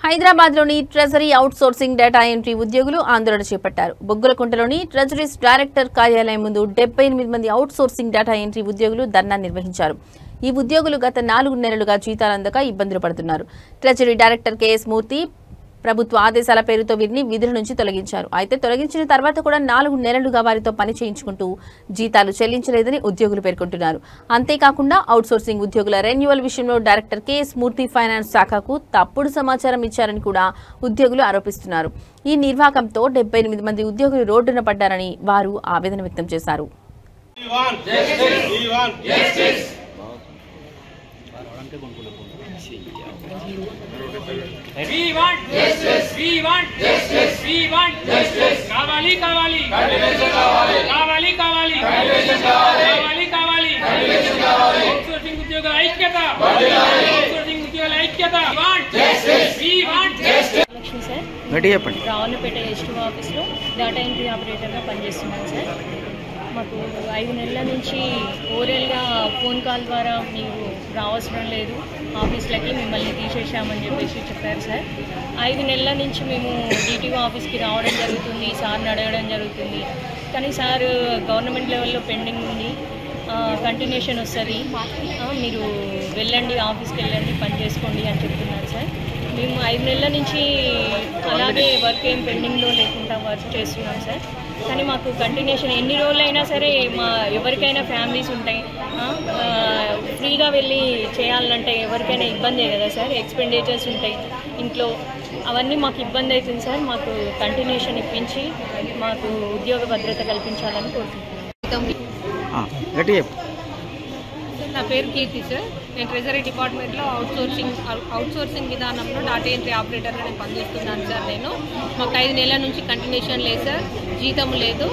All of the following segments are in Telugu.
హైదరాబాద్లోని ట్రెజరీ అవుట్సోర్సింగ్ డేటా ఎంట్రీ ఉద్యోగులు ఆందోళన చేపట్టారు. బొగ్గులకుంటలోని ట్రెజరీస్ డైరెక్టర్ కార్యాలయం ముందు 78 మంది అవుట్సోర్సింగ్ డేటా ఎంట్రీ ఉద్యోగులు ధర్నా నిర్వహించారు. ఈ ఉద్యోగులు గత 4 నెలలుగా జీతాలు అందక ఇబ్బందులు పడుతున్నారు. ట్రెజరీ డైరెక్టర్ కేఎస్ మూర్తి ప్రభుత్వ ఆదేశాల పేరుతో వీరిని విధుల నుంచి తొలగించారు. అయితే తొలగించిన తర్వాత కూడా 4 నెలలుగా వారితో పని చేయించుకుంటూ జీతాలు చెల్లించలేదని ఉద్యోగులు పేర్కొంటున్నారు. అంతేకాకుండా అవుట్సోర్సింగ్ ఉద్యోగుల రెన్యువల్ విషయంలో డైరెక్టర్ కేఎస్ మూర్తి ఫైనాన్స్ శాఖకు తప్పుడు సమాచారం ఇచ్చారని కూడా ఉద్యోగులు ఆరోపిస్తున్నారు. ఈ నిర్వాకంతో 78 మంది ఉద్యోగులు రోడ్డున పడ్డారని వారు ఆవేదన వ్యక్తం చేశారు. We want justice. We want justice. We want justice. Kavali, kavali. Kavali, kavali. Kavali, kavali. Kavali, kavali. Outsourcing udyogala aikyata. Outsourcing udyogala aikyata. We want justice. We want justice. Lakshmi sir, Ravulapeta ST ఆఫీస్లో డేటా ఎంట్రీ ఆపరేటర్గా పనిచేస్తున్నాను సార్. మాకు 5 నెలల నుంచి ఓరల్గా ఫోన్ కాల్ ద్వారా మీరు రావాల్సిన లేదు, ఆఫీస్లకి మిమ్మల్ని తీసేసామని చెప్పారు సార్. 5 నెలల నుంచి మేము డిటిఓ ఆఫీస్కి రావడం జరుగుతుంది, సార్ని అడగడం జరుగుతుంది. కానీ సార్ గవర్నమెంట్ లెవెల్లో పెండింగ్ ఉంది, కంటిన్యూషన్ వస్తుంది, మీరు వెళ్ళండి, ఆఫీస్కి వెళ్ళండి, పని చేసుకోండి అని చెప్తున్నారు సార్. మేము 5 నెలల నుంచి అలాగే వర్క్ ఏం పెండింగ్లో లేకుండా వర్క్ చేస్తున్నాం సార్. కానీ మాకు కంటిన్యూషన్ ఎన్ని రోజులైనా సరే మా ఎవరికైనా ఫ్యామిలీస్ ఉంటాయి, ఫ్రీగా వెళ్ళి చేయాలంటే ఎవరికైనా ఇబ్బందే కదా సార్, ఎక్స్పెండిచర్స్ ఉంటాయి ఇంట్లో, అవన్నీ మాకు ఇబ్బంది అవుతుంది సార్. మాకు కంటిన్యూషన్ ఇప్పించి మాకు ఉద్యోగ భద్రత కల్పించాలని కోరుకుంటున్నాం. నా పేరు కీర్తి సార్. నేను ట్రెజరీ డిపార్ట్మెంట్లో అవుట్సోర్సింగ్ విధానంలో డాటా ఎంట్రీ ఆపరేటర్గా నేను పనిచేస్తున్నాను సార్. మాకు 5 నెలల నుంచి కంటిన్యూషన్ లేదు సార్, జీతం లేదు.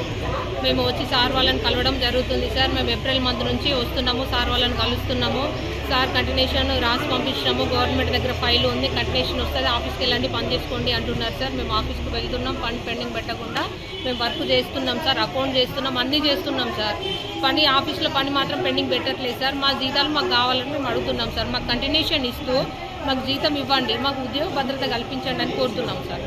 మేము వచ్చి సార్ వాళ్ళని కలవడం జరుగుతుంది సార్. మేము ఏప్రిల్ మంత్ నుంచి వస్తున్నాము, సార్ వాళ్ళని కలుస్తున్నాము. సార్ కంటిన్యూషన్ రాసి పంపించినాము, గవర్నమెంట్ దగ్గర ఫైల్ ఉంది, కంటిన్యూషన్ వస్తుంది, ఆఫీస్కి వెళ్ళండి, పని చేసుకోండి అంటున్నారు సార్. మేము ఆఫీస్కి వెళ్తున్నాం, పని పెండింగ్ పెట్టకుండా మేము వర్క్ చేస్తున్నాం సార్, అకౌంట్ చేస్తున్నాం, అన్నీ చేస్తున్నాం సార్. పని ఆఫీస్లో పని మాత్రం పెండింగ్ పెట్టట్లేదు సార్. మా జీతాలు మాకు కావాలని మేము అడుగుతున్నాం సార్. మాకు కంటిన్యూషన్ ఇస్తూ మాకు జీతం ఇవ్వండి, మాకు ఉద్యోగ భద్రత కల్పించండి అని కోరుతున్నాం సార్.